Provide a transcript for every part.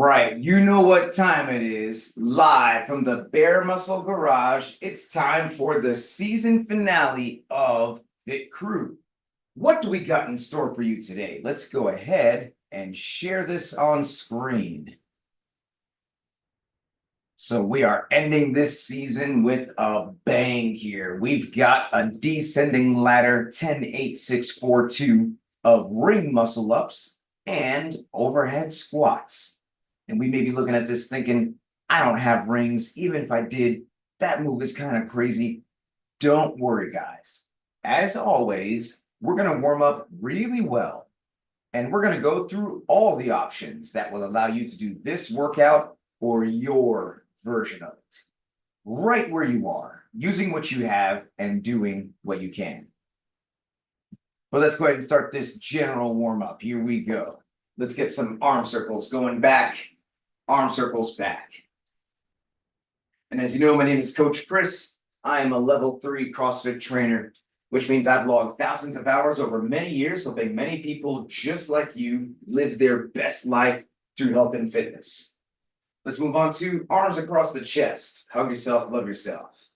right, you know what time it is. Live from the Bare Muscle Garage, it's time for the season finale of Fit Crew. What do we got in store for you today? Let's go ahead and share this on screen. So we are ending this season with a bang here. We've got a descending ladder 10-8-6-4-2 of ring muscle ups and overhead squats. And we may be looking at this thinking, I don't have rings. Even if I did, that move is kind of crazy. Don't worry, guys. As always, we're going to warm up really well. And we're going to go through all the options that will allow you to do this workout or your version of it. Right where you are, using what you have and doing what you can. But let's go ahead and start this general warm up. Here we go. Let's get some arm circles going back. Arm circles back. And as you know, my name is Coach Chris. I am a level 3 CrossFit trainer, which means I've logged thousands of hours over many years, helping many people just like you live their best life through health and fitness. Let's move on to arms across the chest. Hug yourself, love yourself.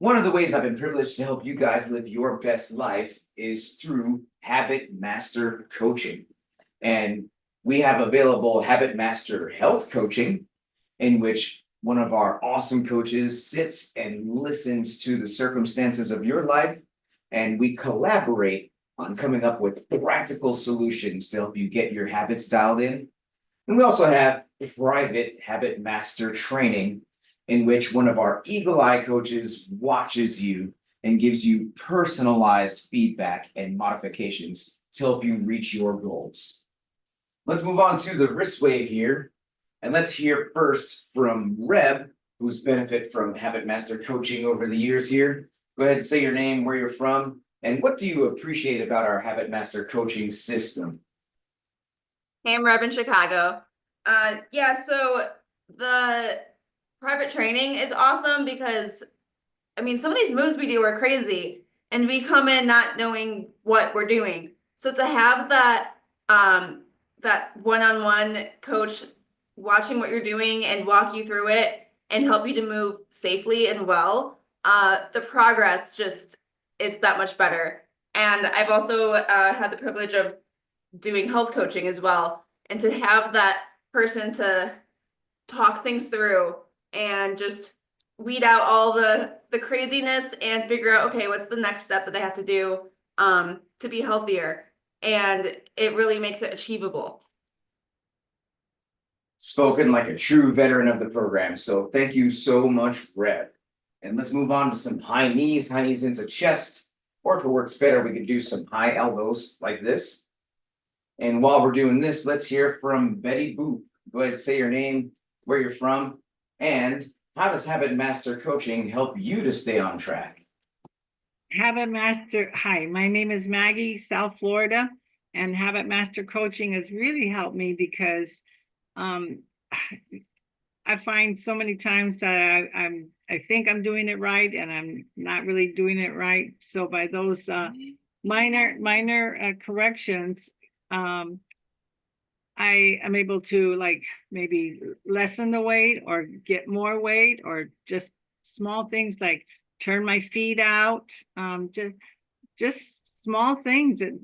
One of the ways I've been privileged to help you guys live your best life is through Habit Master Coaching. And we have available Habit Master Health Coaching, in which one of our awesome coaches sits and listens to the circumstances of your life, and we collaborate on coming up with practical solutions to help you get your habits dialed in. And we also have private Habit Master Training, in which one of our Eagle Eye coaches watches you and gives you personalized feedback and modifications to help you reach your goals. Let's move on to the wrist wave here. And let's hear first from Reb, who's benefited from Habit Master Coaching over the years here. Go ahead and say your name, where you're from, and what do you appreciate about our Habit Master Coaching system? Hey, I'm Reb in Chicago. So the private training is awesome because, some of these moves we do are crazy, and we come in not knowing what we're doing. So to have that that one-on-one coach watching what you're doing and walk you through it and help you to move safely and well, the progress it's that much better. And I've also had the privilege of doing health coaching as well, and to have that person to talk things through and just weed out all the craziness and figure out, okay, what's the next step that they have to do to be healthier, and it really makes it achievable. Spoken like a true veteran of the program. So thank you so much, Reb. And let's move on to some high knees into chest, or if it works better, we could do some high elbows like this. And while we're doing this, let's hear from Betty Boop. Go ahead and say your name, where you're from, and how does Habit Master Coaching help you to stay on track? Hi, my name is Maggie, South Florida, and Habit Master Coaching has really helped me because I find so many times that I think I'm doing it right and I'm not really doing it right. So by those minor corrections, I am able to maybe lessen the weight or get more weight, or just small things like turn my feet out, just small things that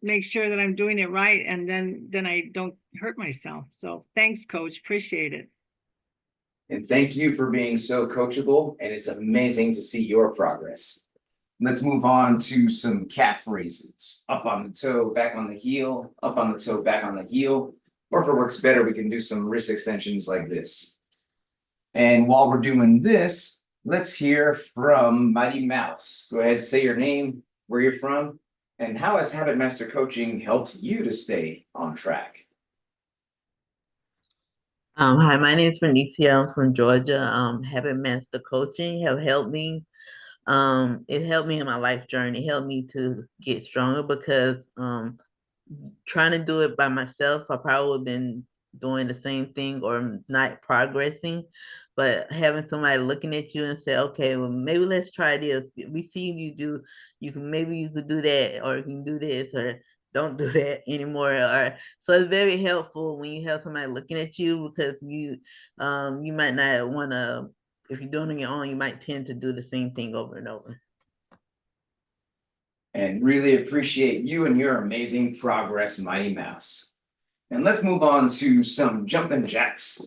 make sure that I'm doing it right, and then I don't hurt myself. So thanks, Coach. Appreciate it. And thank you for being so coachable, and it's amazing to see your progress. Let's move on to some calf raises. Up on the toe, back on the heel, up on the toe, back on the heel. Or if it works better, we can do some wrist extensions like this. And while we're doing this, let's hear from Mighty Mouse. Go ahead, say your name, where you're from, and how has Habit Master Coaching helped you to stay on track? Hi, my name is Benicia. I'm from Georgia. Habit Master Coaching have helped me. It helped me in my life journey. It helped me to get stronger because trying to do it by myself, I probably would have been doing the same thing or not progressing. But having somebody looking at you and say, okay, well, maybe let's try this. We see you do, maybe you could do that, or you can do this, or don't do that anymore. Or so it's very helpful when you have somebody looking at you, because you might not want to, if you're doing it on your own, you might tend to do the same thing over and over. And really appreciate you and your amazing progress, Mighty Mouse. And let's move on to some jumping jacks,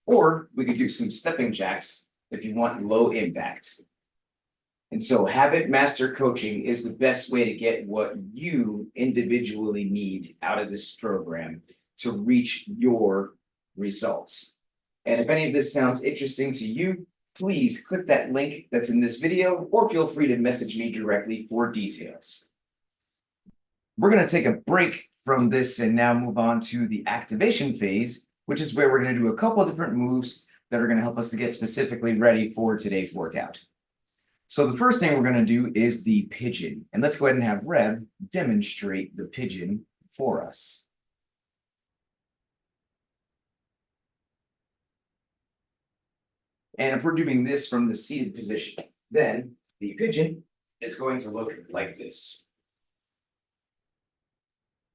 or we could do some stepping jacks if you want low impact. And so habit master coaching is the best way to get what you individually need out of this program to reach your results. And if any of this sounds interesting to you, please click that link that's in this video, or feel free to message me directly for details. We're going to take a break from this and now move on to the activation phase, which is where we're going to do a couple of different moves that are going to help us to get specifically ready for today's workout. So the first thing we're going to do is the pigeon, and let's go ahead and have Reb demonstrate the pigeon for us. And if we're doing this from the seated position, then the pigeon is going to look like this.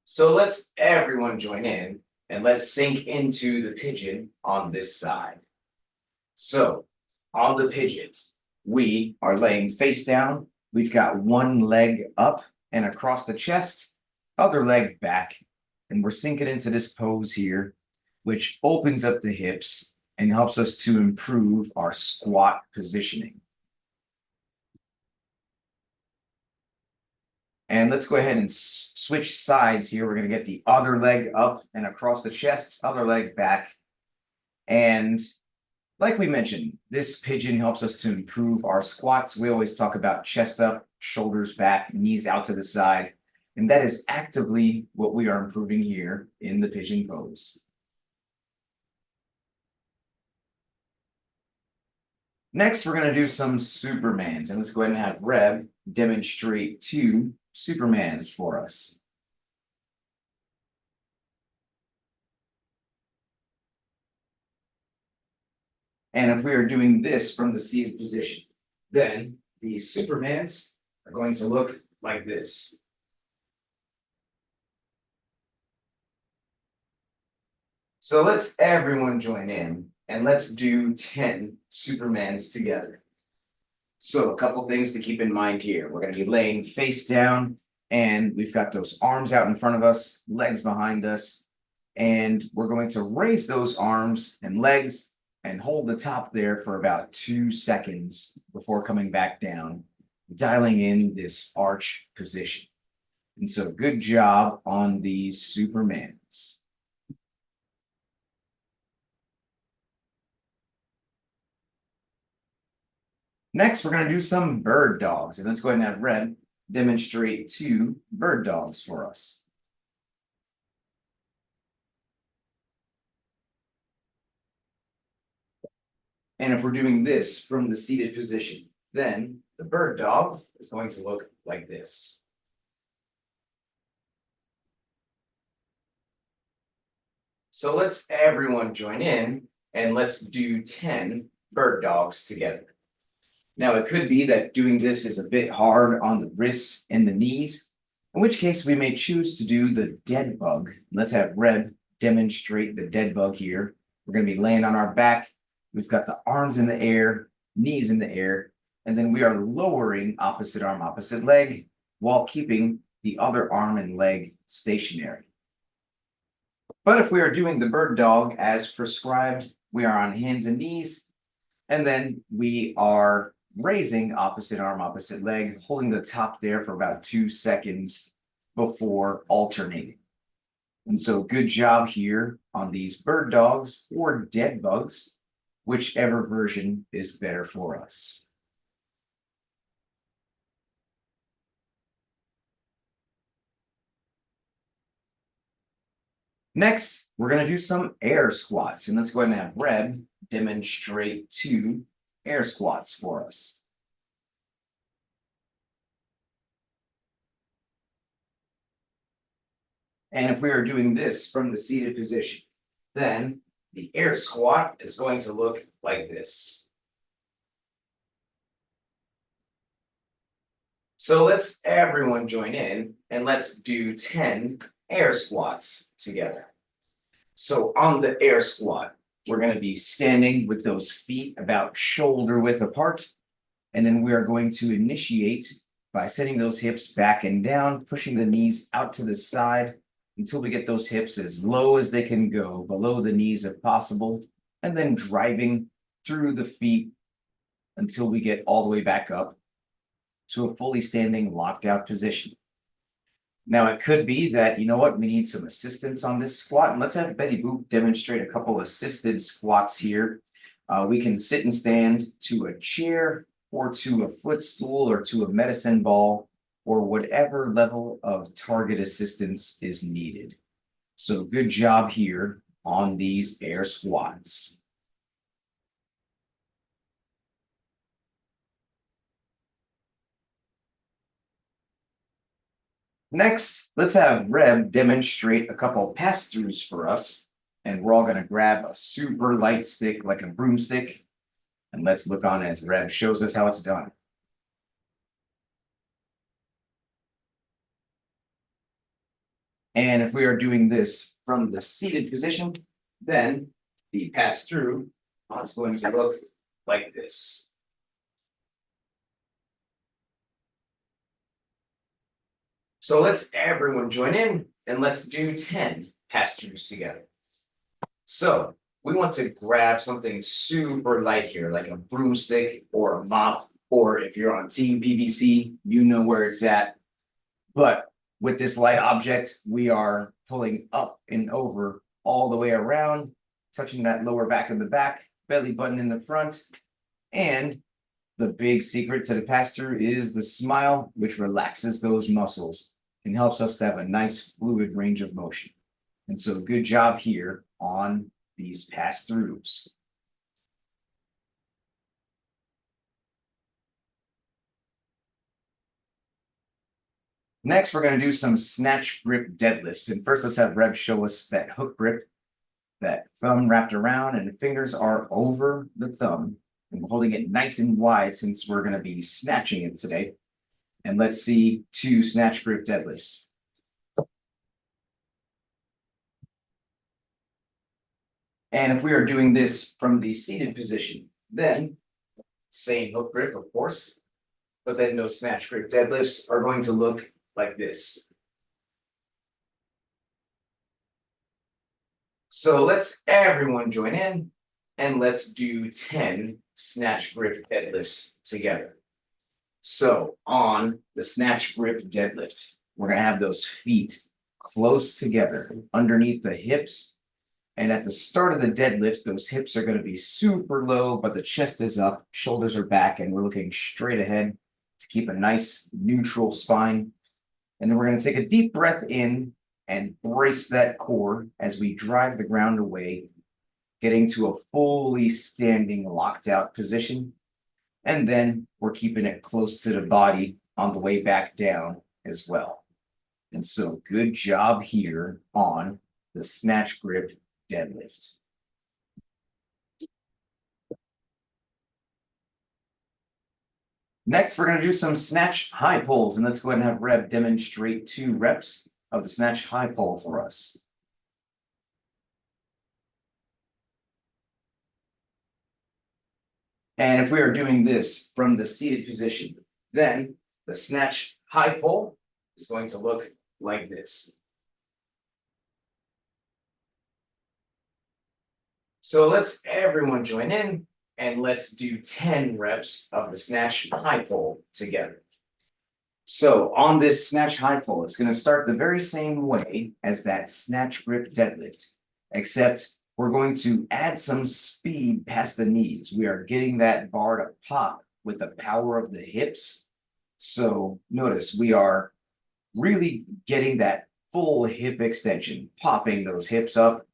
So let's everyone join in and let's sink into the pigeon on this side. So on the pigeon, we are laying face down. We've got one leg up and across the chest, other leg back, and we're sinking into this pose here, which opens up the hips and helps us to improve our squat positioning. And let's go ahead and switch sides here. We're going to get the other leg up and across the chest, other leg back. And like we mentioned, this pigeon helps us to improve our squats. We always talk about chest up, shoulders back, knees out to the side. And that is actively what we are improving here in the pigeon pose. Next, we're going to do some Supermans. And let's go ahead and have Reb demonstrate 2 Supermans for us. And if we are doing this from the seated position, then the Supermans are going to look like this. So let's everyone join in and let's do 10 Supermans together. So a couple things to keep in mind here. We're going to be laying face down, and we've got those arms out in front of us, legs behind us, and we're going to raise those arms and legs and hold the top there for about 2 seconds before coming back down, dialing in this arch position. And so good job on these Supermans. Next, we're going to do some bird dogs. And let's go ahead and have Red demonstrate 2 bird dogs for us. And if we're doing this from the seated position, then the bird dog is going to look like this. So let's everyone join in and let's do 10 bird dogs together. Now, it could be that doing this is a bit hard on the wrists and the knees, in which case we may choose to do the dead bug. Let's have Red demonstrate the dead bug here. We're going to be laying on our back. We've got the arms in the air, knees in the air, and then we are lowering opposite arm, opposite leg, while keeping the other arm and leg stationary. But if we are doing the bird dog as prescribed, we are on hands and knees, and then we are raising opposite arm, opposite leg, holding the top there for about 2 seconds before alternating. And so good job here on these bird dogs or dead bugs, whichever version is better for us. Next, we're going to do some air squats. And let's go ahead and have Red demonstrate 2 air squats for us. And if we are doing this from the seated position, then the air squat is going to look like this. So let's everyone join in and let's do 10 air squats together. So on the air squat, we're going to be standing with those feet about shoulder width apart. And then we are going to initiate by sending those hips back and down, pushing the knees out to the side until we get those hips as low as they can go, below the knees if possible, and then driving through the feet until we get all the way back up to a fully standing locked out position. Now it could be that, you know what, we need some assistance on this squat, and let's have Betty Boop demonstrate a couple assisted squats here. We can sit and stand to a chair or to a footstool or to a medicine ball or whatever level of target assistance is needed. So good job here on these air squats. Next, let's have Reb demonstrate a couple pass-throughs for us. And we're all going to grab a super light stick like a broomstick. And let's look on as Reb shows us how it's done. And if we are doing this from the seated position, then the pass-through is going to look like this. So let's everyone join in and let's do 10 pass-throughs together. So we want to grab something super light here, like a broomstick or a mop, or if you're on Team PBC, you know where it's at. But with this light object, we are pulling up and over all the way around, touching that lower back of the back, belly button in the front. And the big secret to the pass-through is the smile, which relaxes those muscles and helps us to have a nice fluid range of motion. And so good job here on these pass-throughs. Next, we're going to do some snatch grip deadlifts. And first, let's have Reb show us that hook grip, that thumb wrapped around and the fingers are over the thumb. And we're holding it nice and wide since we're going to be snatching it today. And let's see 2 snatch grip deadlifts. And if we are doing this from the seated position, then same hook grip, of course, but then those snatch grip deadlifts are going to look like this. So let's everyone join in and let's do 10 snatch grip deadlifts together. So on the snatch grip deadlift, we're going to have those feet close together underneath the hips. And at the start of the deadlift, those hips are going to be super low, but the chest is up, shoulders are back, and we're looking straight ahead to keep a nice neutral spine. And then we're going to take a deep breath in and brace that core as we drive the ground away, getting to a fully standing locked out position. And then we're keeping it close to the body on the way back down as well. And so good job here on the snatch grip deadlift. Next, we're going to do some snatch high pulls, and let's go ahead and have Reb demonstrate 2 reps of the snatch high pull for us. And if we are doing this from the seated position, then the snatch high pull is going to look like this. So let's everyone join in and let's do 10 reps of the snatch high pull together. So on this snatch high pull, it's going to start the very same way as that snatch grip deadlift, except we're going to add some speed past the knees. We are getting that bar to pop with the power of the hips. So notice we are really getting that full hip extension, popping those hips up,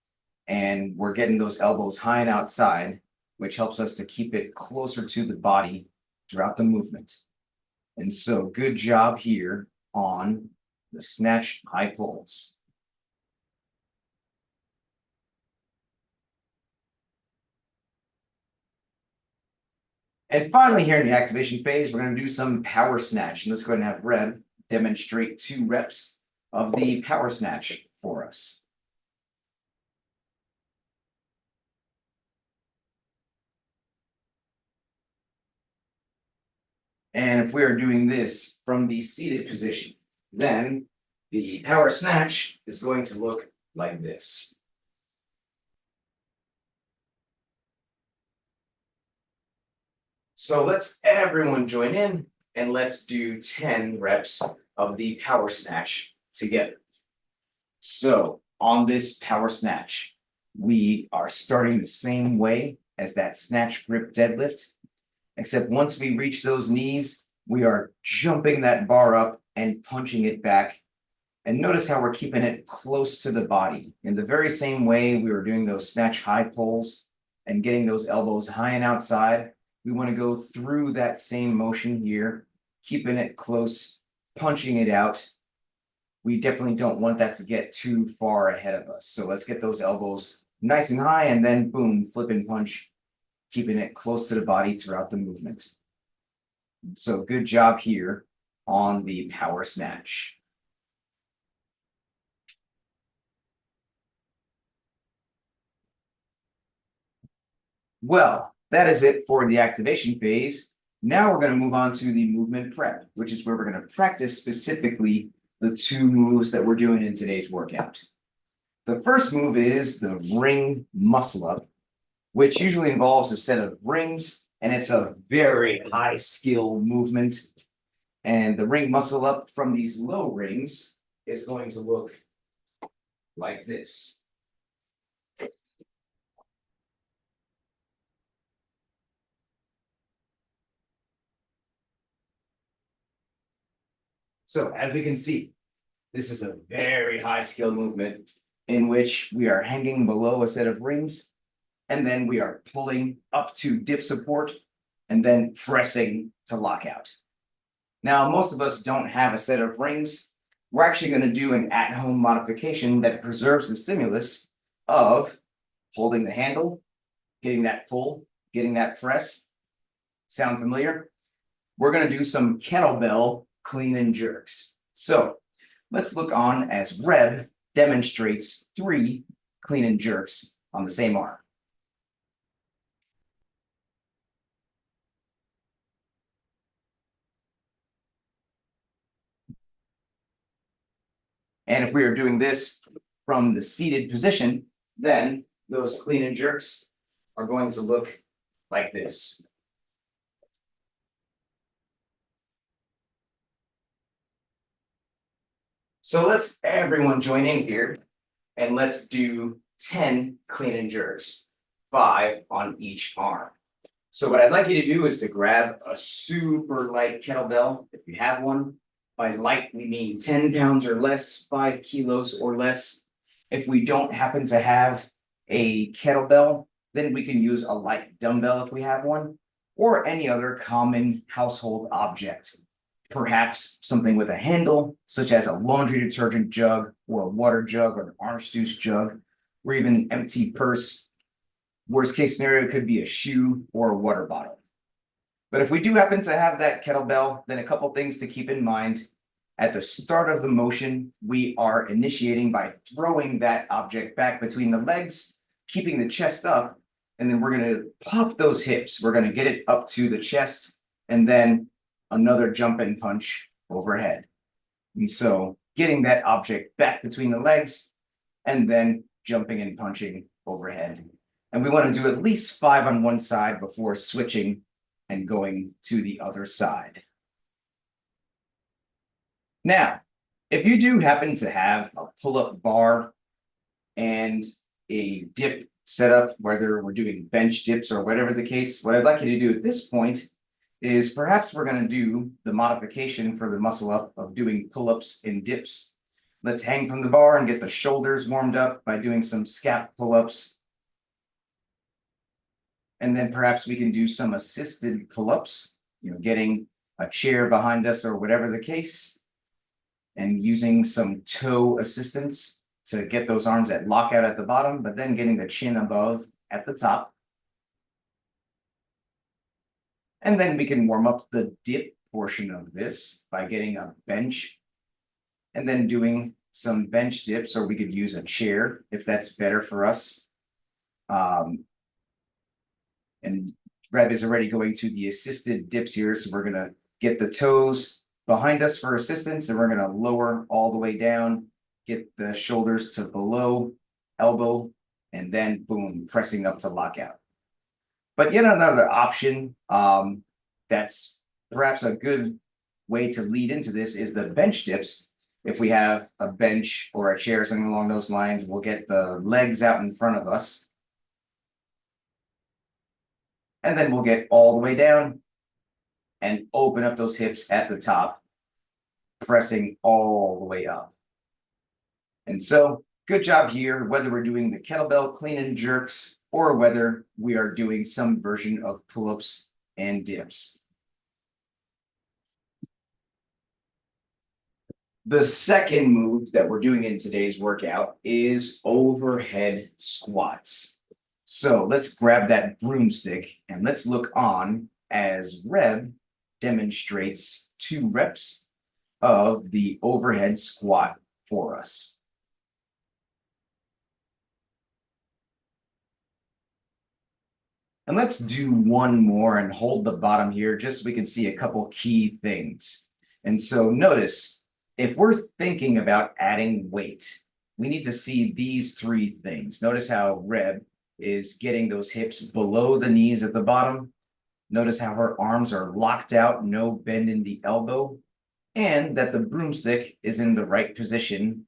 and we're getting those elbows high and outside, which helps us to keep it closer to the body throughout the movement. And so good job here on the snatch high pulls. And finally, here in the activation phase, we're going to do some power snatch. And let's go ahead and have Reb demonstrate 2 reps of the power snatch for us. And if we are doing this from the seated position, then the power snatch is going to look like this. So let's everyone join in and let's do 10 reps of the power snatch together. So on this power snatch, we are starting the same way as that snatch grip deadlift, except once we reach those knees, we are jumping that bar up and punching it back. And notice how we're keeping it close to the body. In the very same way we were doing those snatch high pulls and getting those elbows high and outside, we want to go through that same motion here, keeping it close, punching it out. We definitely don't want that to get too far ahead of us. So let's get those elbows nice and high and then boom, flip and punch, keeping it close to the body throughout the movement. So good job here on the power snatch. Well, that is it for the activation phase. Now we're going to move on to the movement prep, which is where we're going to practice specifically the 2 moves that we're doing in today's workout. The first move is the ring muscle up, which usually involves a set of rings, and it's a very high skill movement. And the ring muscle up from these low rings is going to look like this. So as we can see, this is a very high skill movement in which we are hanging below a set of rings, and then we are pulling up to dip support and then pressing to lock out. Now, most of us don't have a set of rings. We're actually going to do an at-home modification that preserves the stimulus of holding the handle, getting that pull, getting that press. Sound familiar? We're going to do some kettlebell clean and jerks. So let's look on as Reb demonstrates 3 clean and jerks on the same arm. And if we are doing this from the seated position, then those clean and jerks are going to look like this. So let's everyone join in here and let's do 10 clean and jerks, 5 on each arm. So what I'd like you to do is to grab a super light kettlebell, if you have one. By light, we mean 10 pounds or less, 5 kilos or less. If we don't happen to have a kettlebell, then we can use a light dumbbell if we have one, or any other common household object. Perhaps something with a handle, such as a laundry detergent jug, or a water jug, or an orange juice jug, or even an empty purse. Worst case scenario could be a shoe or a water bottle. But if we do happen to have that kettlebell, then a couple things to keep in mind. At the start of the motion, we are initiating by throwing that object back between the legs, keeping the chest up, and then we're going to pop those hips. We're going to get it up to the chest, and then another jump and punch overhead. And so getting that object back between the legs, and then jumping and punching overhead. And we want to do at least 5 on one side before switching and going to the other side. Now, if you do happen to have a pull-up bar and a dip setup, whether we're doing bench dips or whatever the case, what I'd like you to do at this point is perhaps we're going to do the modification for the muscle up of doing pull-ups and dips. Let's hang from the bar and get the shoulders warmed up by doing some scap pull-ups. And then perhaps we can do some assisted pull-ups, getting a chair behind us or whatever the case, and using some toe assistance to get those arms at lockout at the bottom, but then getting the chin above at the top. And then we can warm up the dip portion of this by getting a bench and then doing some bench dips, or we could use a chair if that's better for us. And Reb is already going to the assisted dips here, so we're gonna get the toes behind us for assistance, and we're gonna lower all the way down, get the shoulders to below elbow, and then boom, pressing up to lockout. But yet another option that's perhaps a good way to lead into this is the bench dips. If we have a bench or a chair, something along those lines, we'll get the legs out in front of us. And then we'll get all the way down and open up those hips at the top, pressing all the way up. And so, good job here, whether we're doing the kettlebell clean and jerks or whether we are doing some version of pull-ups and dips. The second move that we're doing in today's workout is overhead squats. So let's grab that broomstick and let's look on as Reb demonstrates 2 reps of the overhead squat for us. And let's do one more and hold the bottom here just so we can see a couple key things. And so notice, if we're thinking about adding weight, we need to see these 3 things. Notice how Reb is getting those hips below the knees at the bottom. Notice how her arms are locked out, no bend in the elbow, and that the broomstick is in the right position,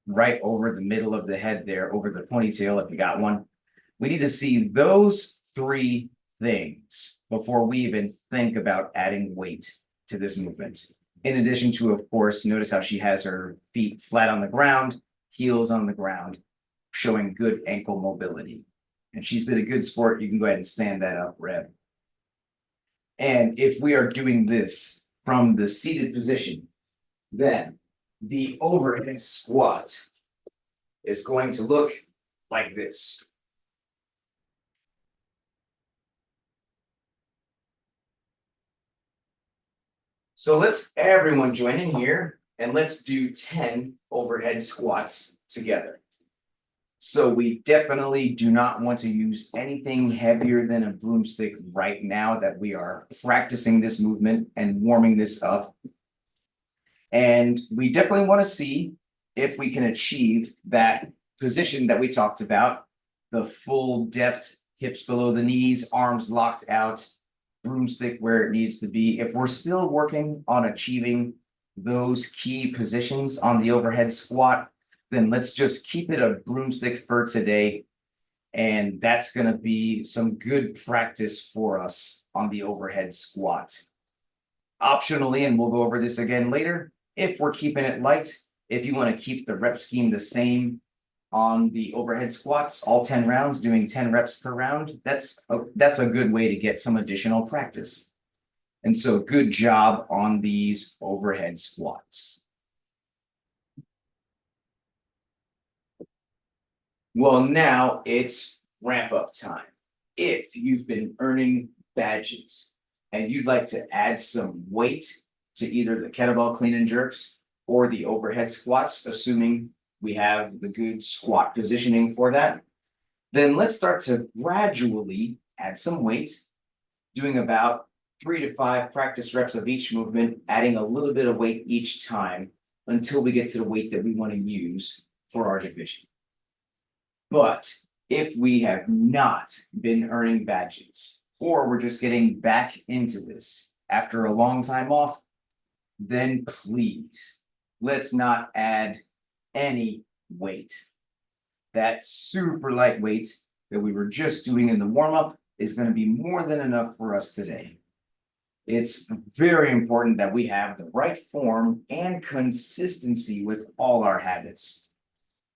right over the middle of the head there, over the ponytail if you got one. We need to see those 3 things before we even think about adding weight to this movement. In addition to, of course, notice how she has her feet flat on the ground, heels on the ground, showing good ankle mobility. And she's been a good sport. You can go ahead and stand that up, Reb. And if we are doing this from the seated position, then the overhead squat is going to look like this. So let's everyone join in here and let's do 10 overhead squats together. So we definitely do not want to use anything heavier than a broomstick right now that we are practicing this movement and warming this up. And we definitely want to see if we can achieve that position that we talked about, the full depth, hips below the knees, arms locked out, broomstick where it needs to be. If we're still working on achieving those key positions on the overhead squat, then let's just keep it a broomstick for today. And that's going to be some good practice for us on the overhead squat. Optionally, and we'll go over this again later, if we're keeping it light, if you want to keep the rep scheme the same on the overhead squats, all 10 rounds, doing 10 reps per round, that's a good way to get some additional practice. And so good job on these overhead squats. Well, now it's ramp up time. If you've been earning badges and you'd like to add some weight to either the kettlebell clean and jerks or the overhead squats, assuming we have the good squat positioning for that, then let's start to gradually add some weight, doing about 3 to 5 practice reps of each movement, adding a little bit of weight each time until we get to the weight that we want to use for our division. But if we have not been earning badges, or we're just getting back into this after a long time off, then please, let's not add any weight. That super light weight that we were just doing in the warm-up is going to be more than enough for us today. It's very important that we have the right form and consistency with all our habits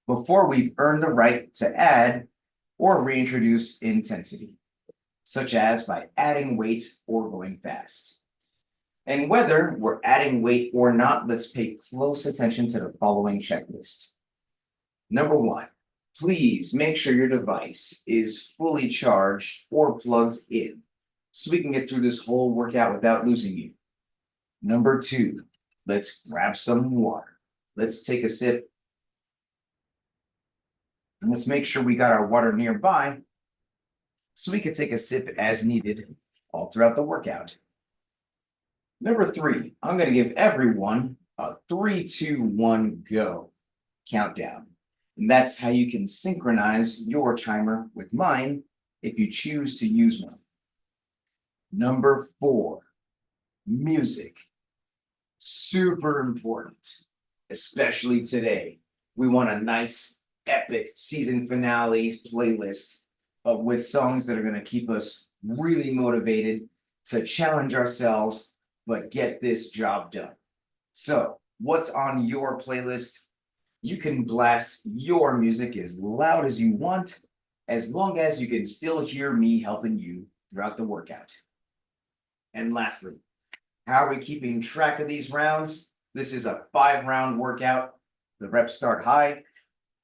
before we've earned the right to add or reintroduce intensity, such as by adding weight or going fast. And whether we're adding weight or not, let's pay close attention to the following checklist. Number 1, please make sure your device is fully charged or plugged in so we can get through this whole workout without losing you. Number 2, let's grab some water. Let's take a sip. And let's make sure we got our water nearby so we can take a sip as needed all throughout the workout. Number 3, I'm going to give everyone a 3, 2, 1, go countdown. And that's how you can synchronize your timer with mine if you choose to use one. Number 4, music. Super important, especially today. We want a nice, epic season finale playlist with songs that are going to keep us really motivated to challenge ourselves, but get this job done. So, what's on your playlist? You can blast your music as loud as you want, as long as you can still hear me helping you throughout the workout. And lastly, how are we keeping track of these rounds? This is a 5-round workout. The reps start high,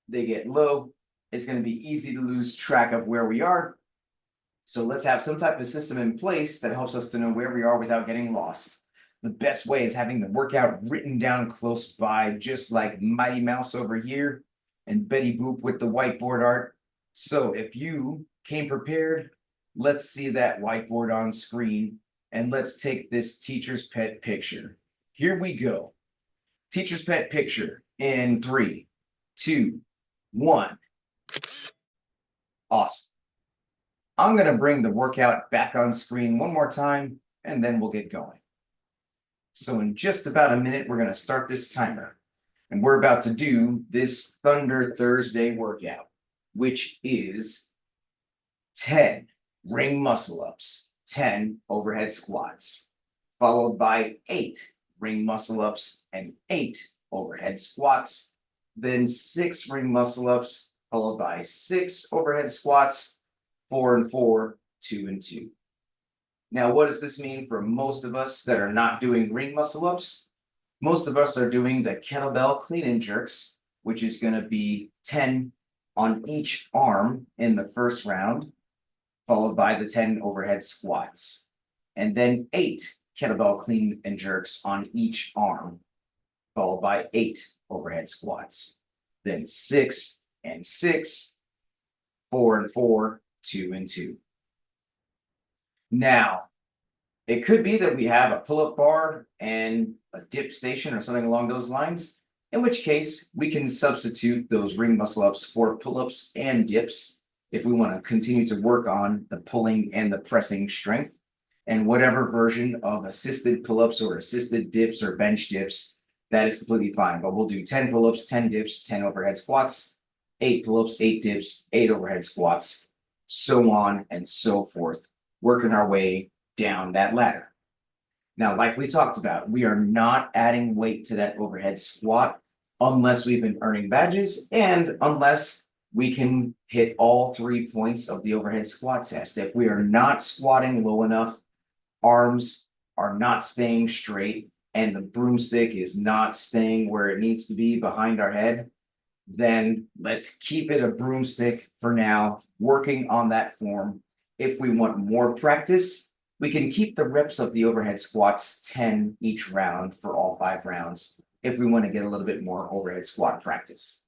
they get low. It's going to be easy to lose track of where we are. So let's have some type of system in place that helps us to know where we are without getting lost. The best way is having the workout written down close by, just like Mighty Mouse over here and Betty Boop with the whiteboard art. So if you came prepared, let's see that whiteboard on screen, and let's take this teacher's pet picture. Here we go. Teacher's pet picture in 3, 2, 1. Awesome. I'm going to bring the workout back on screen one more time, and then we'll get going. So in just about a minute, we're going to start this timer. And we're about to do this Thunder Thursday workout, which is 10 ring muscle ups, 10 overhead squats, followed by 8 ring muscle ups and 8 overhead squats, then 6 ring muscle ups, followed by 6 overhead squats, 4 and 4, 2 and 2. Now, what does this mean for most of us that are not doing ring muscle ups? Most of us are doing the kettlebell clean and jerks, which is going to be 10 on each arm in the first round, followed by the 10 overhead squats, and then 8 kettlebell clean and jerks on each arm, followed by 8 overhead squats, then 6 and 6, 4 and 4, 2 and 2. Now, it could be that we have a pull-up bar and a dip station or something along those lines, in which case we can substitute those ring muscle ups for pull-ups and dips if we want to continue to work on the pulling and the pressing strength. And whatever version of assisted pull-ups or assisted dips or bench dips, that is completely fine. But we'll do 10 pull-ups, 10 dips, 10 overhead squats, 8 pull-ups, 8 dips, 8 overhead squats, so on and so forth, working our way down that ladder. Now, like we talked about, we are not adding weight to that overhead squat unless we've been earning badges and unless we can hit all 3 points of the overhead squat test. If we are not squatting low enough, arms are not staying straight, and the broomstick is not staying where it needs to be behind our head, then let's keep it a broomstick for now, working on that form. If we want more practice, we can keep the reps of the overhead squats 10 each round for all 5 rounds if we want to get a little bit more overhead squat practice.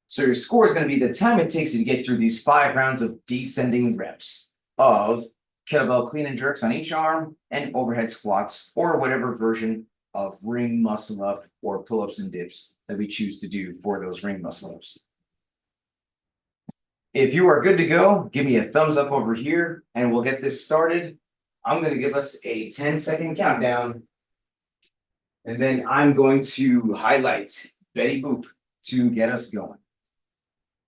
So your score is going to be the time it takes you to get through these 5 rounds of descending reps of kettlebell clean and jerks on each arm and overhead squats, or whatever version of ring muscle up or pull-ups and dips that we choose to do for those ring muscle ups. If you are good to go, give me a thumbs up over here and we'll get this started. I'm going to give us a 10-second countdown, and then I'm going to highlight Betty Boop to get us going.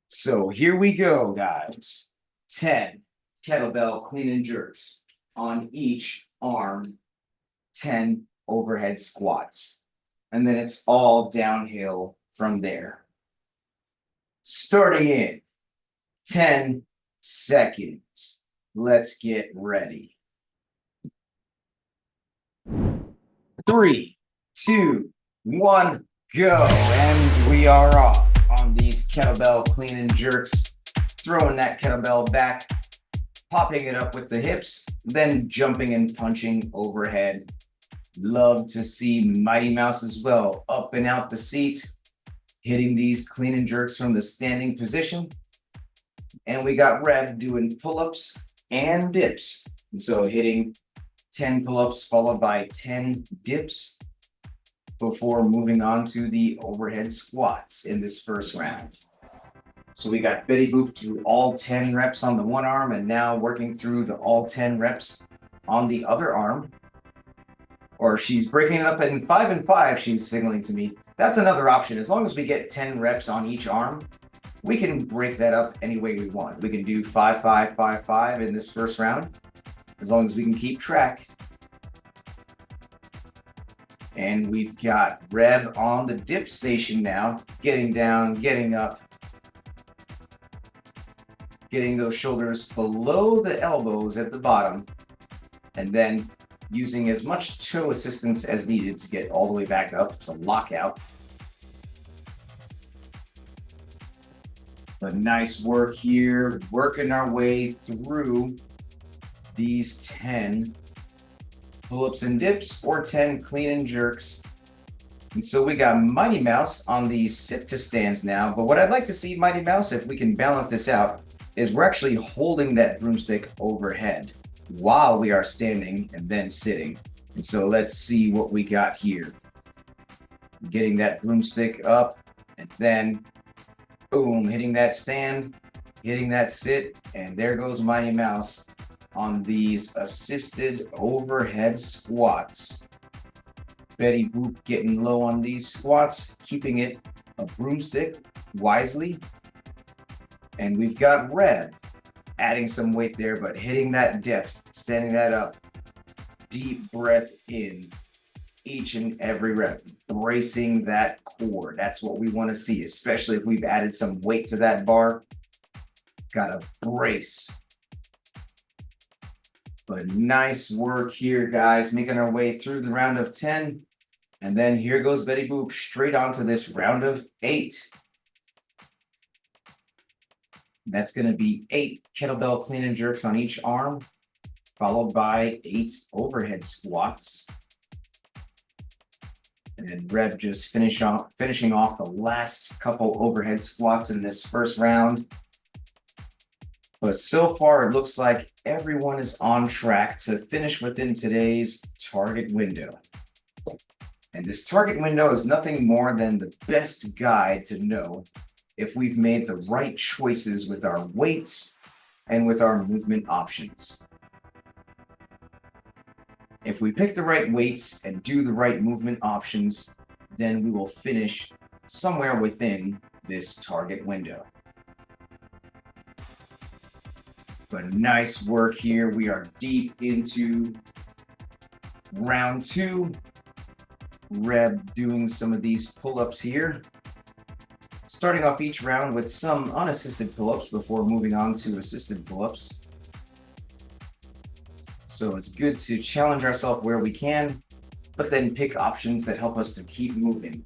So here we go, guys. 10 kettlebell clean and jerks on each arm, 10 overhead squats, and then it's all downhill from there. Starting in 10 seconds. Let's get ready. 3, 2, 1, go. And we are off on these kettlebell clean and jerks. Throwing that kettlebell back, popping it up with the hips, then jumping and punching overhead. Love to see Mighty Mouse as well, up and out the seat, hitting these clean and jerks from the standing position. And we got Reb doing pull-ups and dips. And so hitting 10 pull-ups followed by 10 dips before moving on to the overhead squats in this first round. So we got Betty Boop do all 10 reps on the one arm and now working through the all 10 reps on the other arm. Or she's breaking it up in 5 and 5, she's signaling to me. That's another option. As long as we get 10 reps on each arm, we can break that up any way we want. We can do 5, 5, 5, 5 in this first round, as long as we can keep track. And we've got Reb on the dip station now, getting down, getting up, getting those shoulders below the elbows at the bottom, and then using as much toe assistance as needed to get all the way back up to lockout. But nice work here, working our way through these 10 pull-ups and dips or 10 clean and jerks. And so we got Mighty Mouse on the sit to stands now. But what I'd like to see, Mighty Mouse, if we can balance this out, is we're actually holding that broomstick overhead while we are standing and then sitting. And so let's see what we got here. Getting that broomstick up and then boom, hitting that stand, hitting that sit, and there goes Mighty Mouse on these assisted overhead squats. Betty Boop getting low on these squats, keeping it a broomstick wisely. And we've got Reb adding some weight there, but hitting that depth, standing that up. Deep breath in each and every rep, bracing that core. That's what we want to see, especially if we've added some weight to that bar. Gotta brace. But nice work here, guys, making our way through the round of 10. And then here goes Betty Boop straight onto this round of 8. That's going to be 8 kettlebell clean and jerks on each arm, followed by 8 overhead squats. And then Reb just finishing off the last couple overhead squats in this first round. But so far, it looks like everyone is on track to finish within today's target window. And this target window is nothing more than the best guide to know if we've made the right choices with our weights and with our movement options. If we pick the right weights and do the right movement options, then we will finish somewhere within this target window. But nice work here. We are deep into round 2. Reb doing some of these pull-ups here. Starting off each round with some unassisted pull-ups before moving on to assisted pull-ups. So it's good to challenge ourselves where we can, but then pick options that help us to keep moving.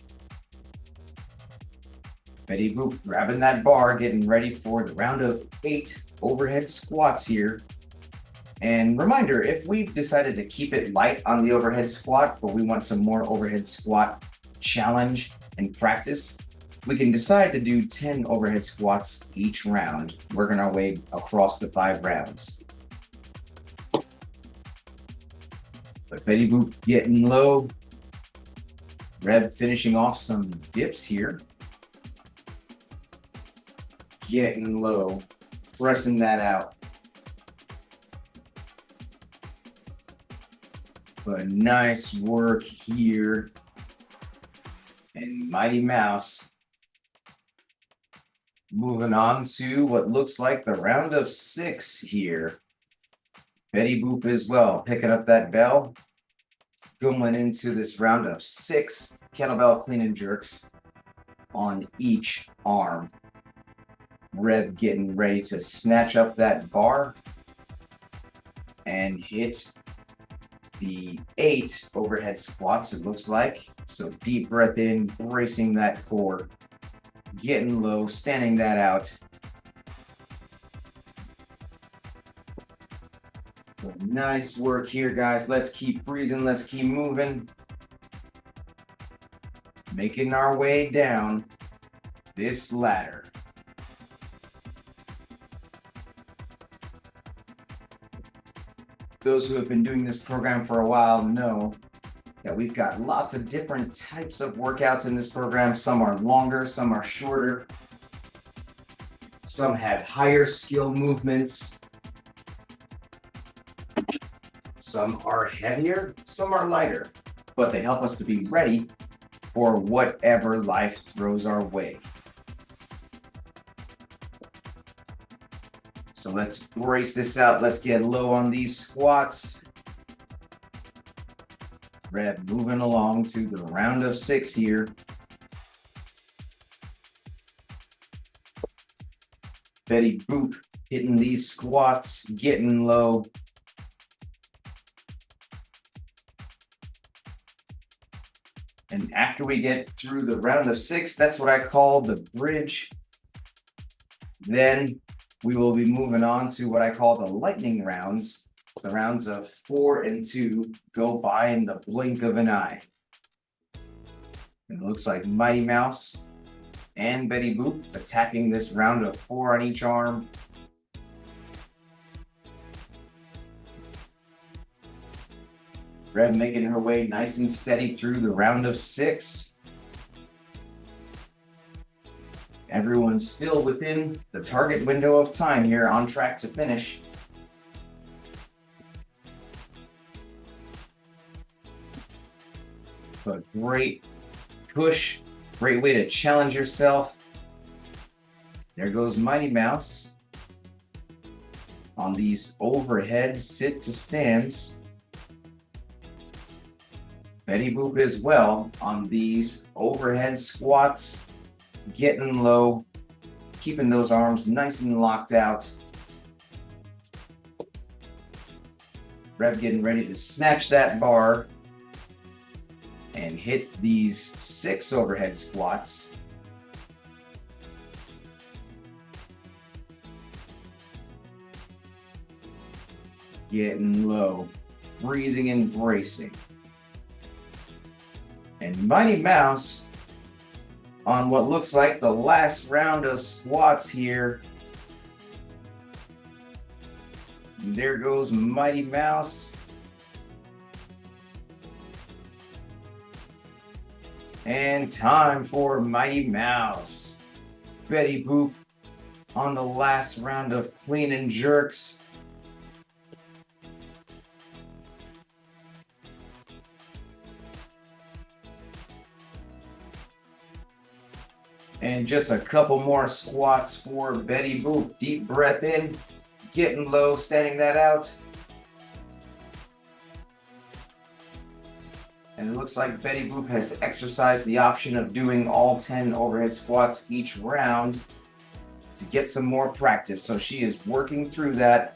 Betty Boop grabbing that bar, getting ready for the round of 8 overhead squats here. And reminder, if we've decided to keep it light on the overhead squat, but we want some more overhead squat challenge and practice, we can decide to do 10 overhead squats each round, working our way across the 5 rounds. But Betty Boop getting low. Reb finishing off some dips here. Getting low, pressing that out. But nice work here. And Mighty Mouse moving on to what looks like the round of 6 here. Betty Boop as well, picking up that bell. Going into this round of 6 kettlebell clean and jerks on each arm. Reb getting ready to snatch up that bar and hit the 8 overhead squats, it looks like. So deep breath in, bracing that core, getting low, standing that out. Nice work here, guys. Let's keep breathing. Let's keep moving. Making our way down this ladder. Those who have been doing this program for a while know that we've got lots of different types of workouts in this program. Some are longer, some are shorter. Some have higher skill movements. Some are heavier, some are lighter, but they help us to be ready for whatever life throws our way. So let's brace this out. Let's get low on these squats. Reb moving along to the round of 6 here. Betty Boop hitting these squats, getting low. And after we get through the round of 6, that's what I call the bridge. Then we will be moving on to what I call the lightning rounds. The rounds of 4 and 2 go by in the blink of an eye. It looks like Mighty Mouse and Betty Boop attacking this round of 4 on each arm. Reb making her way nice and steady through the round of 6. Everyone's still within the target window of time here, on track to finish. But great push, great way to challenge yourself. There goes Mighty Mouse on these overhead sit to stands. Betty Boop as well on these overhead squats, getting low, keeping those arms nice and locked out. Reb getting ready to snatch that bar and hit these 6 overhead squats. Getting low, breathing and bracing. And Mighty Mouse on what looks like the last round of squats here. And there goes Mighty Mouse. And time for Mighty Mouse. Betty Boop on the last round of clean and jerks. And just a couple more squats for Betty Boop. Deep breath in, getting low, standing that out. And it looks like Betty Boop has exercised the option of doing all 10 overhead squats each round to get some more practice. So she is working through that.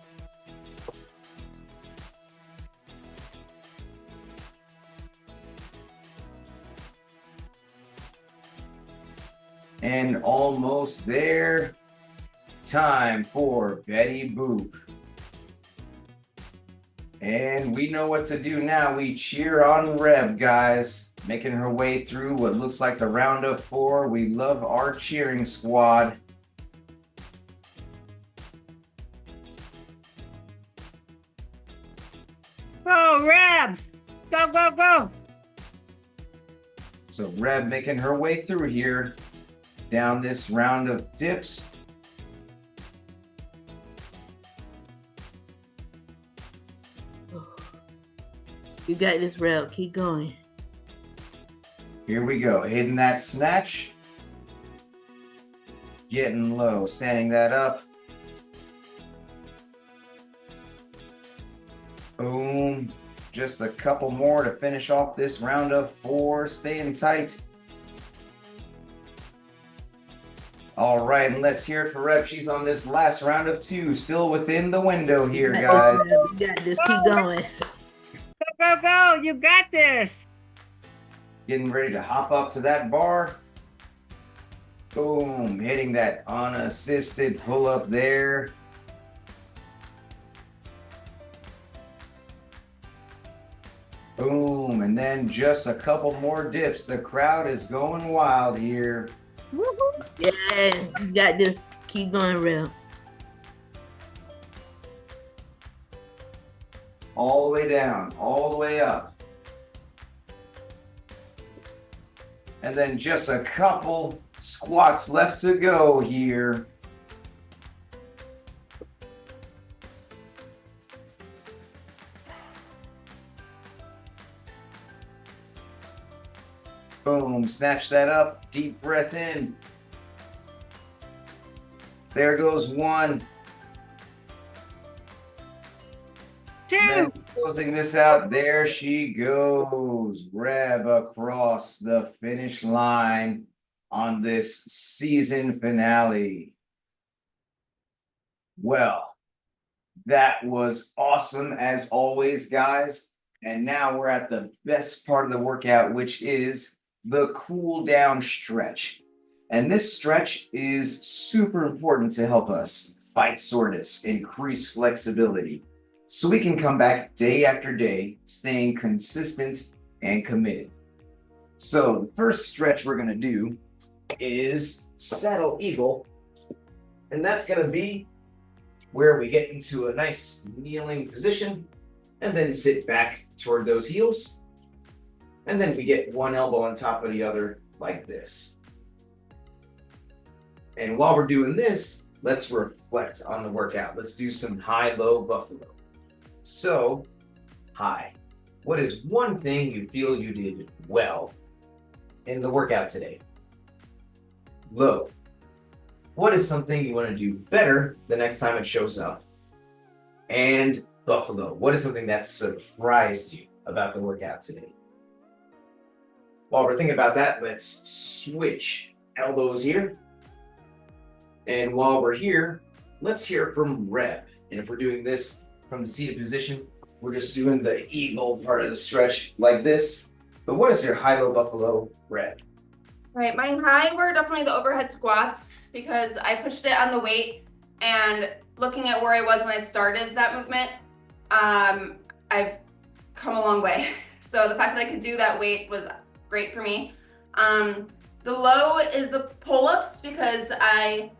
And almost there. Time for Betty Boop. And we know what to do now. We cheer on Reb, guys. Making her way through what looks like the round of 4. We love our cheering squad. Go, Reb! Go, go, go! So Reb making her way through here. Down this round of dips. You got this, Reb. Keep going. Here we go. Hitting that snatch. Getting low. Standing that up. Boom. Just a couple more to finish off this round of 4. Staying tight. All right, and let's hear it for Reb. She's on this last round of 2. Still within the window here, guys. You got this. Keep going. Go, go, go! You got this! Getting ready to hop up to that bar. Boom. Hitting that unassisted pull up there. Boom. And then just a couple more dips. The crowd is going wild here. Woo-hoo. Yeah, you got this. Keep going, Reb. All the way down, all the way up. And then just a couple squats left to go here. Boom, snatch that up, deep breath in. There goes one. Then Two. closing this out, there she goes. Reb across the finish line on this season finale. Well, that was awesome as always, guys. And now we're at the best part of the workout, which is the cool down stretch. And this stretch is super important to help us fight soreness, increase flexibility, so we can come back day after day, staying consistent and committed. So the first stretch we're gonna do is saddle eagle. And that's gonna be where we get into a nice kneeling position and then sit back toward those heels. And then we get one elbow on top of the other like this. And while we're doing this, let's reflect on the workout. Let's do some high-low buffalo. So, high. What is one thing you feel you did well in the workout today? Low. What is something you want to do better the next time it shows up? And buffalo. What is something that surprised you about the workout today? While we're thinking about that, let's switch elbows here. And while we're here, let's hear from Reb. And if we're doing this from the seated position, we're just doing the eagle part of the stretch like this. But what is your high-low buffalo, Reb? Right, my high were definitely the overhead squats because I pushed it on the weight, and looking at where I was when I started that movement, I've come a long way. So the fact that I could do that weight was great for me. The low is the pull-ups because I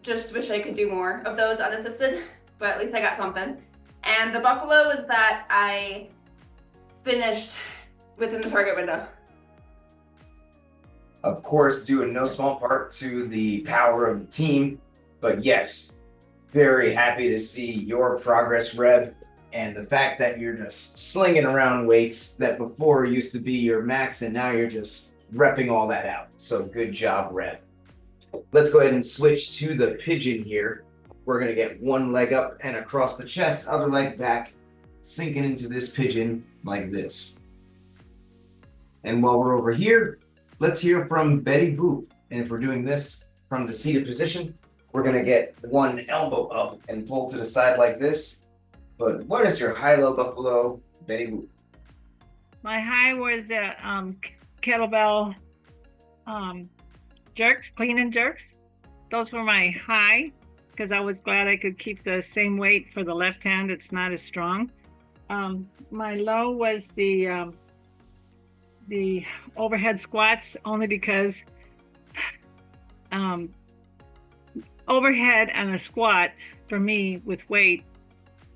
just wish I could do more of those unassisted, but at least I got something. And the buffalo is that I finished within the target window. Of course, due in no small part to the power of the team, but yes, very happy to see your progress, Reb, and the fact that you're just slinging around weights that before used to be your max, and now you're just repping all that out. So good job, Reb. Let's go ahead and switch to the pigeon here. We're gonna get one leg up and across the chest, other leg back, sinking into this pigeon like this. And while we're over here, let's hear from Betty Boop. And if we're doing this from the seated position, we're gonna get one elbow up and pull to the side like this. But what is your high-low buffalo, Betty Boop? My high was the kettlebell jerks, clean and jerks. Those were my high because I was glad I could keep the same weight for the left hand. It's not as strong. My low was the overhead squats, only because overhead and a squat for me with weight,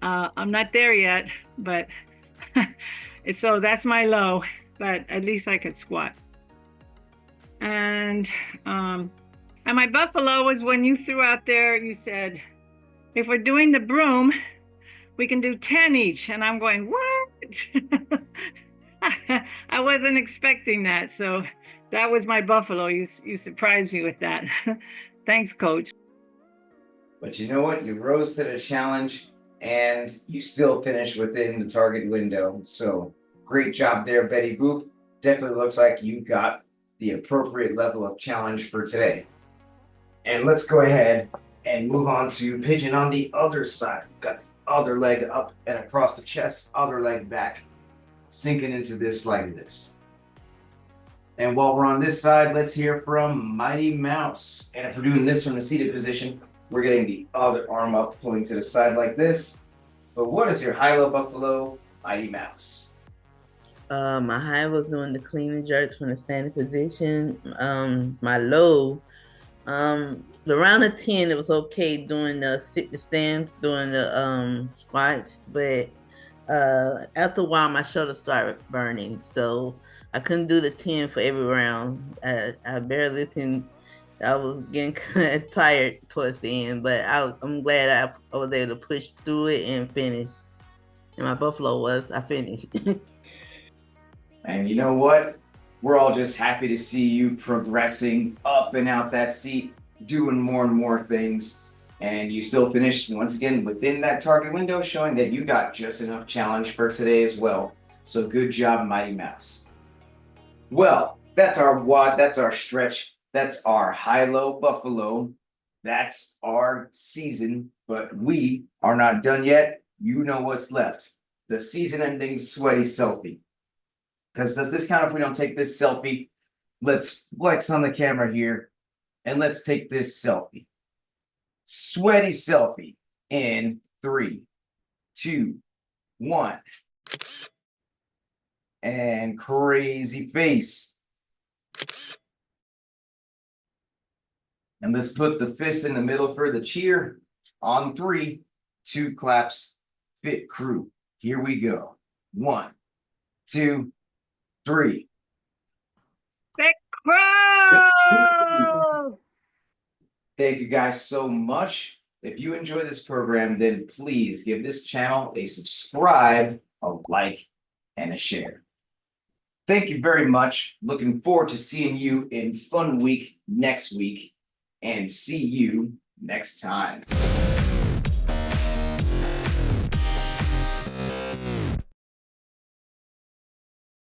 I'm not there yet, but so that's my low, but at least I could squat. And my buffalo was when you threw out there, you said, if we're doing the broom, we can do 10 each. And I'm going, what? I wasn't expecting that. So that was my buffalo. You surprised me with that. Thanks, Coach. But you know what? You rose to the challenge and you still finished within the target window. So great job there, Betty Boop. Definitely looks like you got the appropriate level of challenge for today. And let's go ahead and move on to pigeon on the other side. We've got the other leg up and across the chest, other leg back, sinking into this like this. And while we're on this side, let's hear from Mighty Mouse. And if we're doing this from the seated position, we're getting the other arm up, pulling to the side like this. But what is your high-low buffalo, Mighty Mouse? My high was doing the clean and jerks from the standing position. My low, around the 10, it was okay doing the sit the stands, doing the squats, but after a while my shoulder started burning, so I couldn't do the 10 for every round. I barely can. I was getting kind of tired towards the end, but I'm glad I was able to push through it and finish. And my buffalo was I finished. And you know what? We're all just happy to see you progressing up and out that seat, doing more and more things. And you still finished once again within that target window, showing that you got just enough challenge for today as well. So good job, Mighty Mouse. Well, that's our WOD, that's our stretch, that's our high-low buffalo, that's our season, but we are not done yet. You know what's left. The season-ending sweaty selfie. Because does this count if we don't take this selfie? Let's flex on the camera here and let's take this selfie. Sweaty selfie in 3, 2, 1. And crazy face. And let's put the fist in the middle for the cheer. On 3, 2 claps, fit crew. Here we go. 1, 2, 3. Big Crow! Thank you guys so much. If you enjoy this program, then please give this channel a subscribe, a like, and a share. Thank you very much. Looking forward to seeing you in Fun Week next week, and see you next time.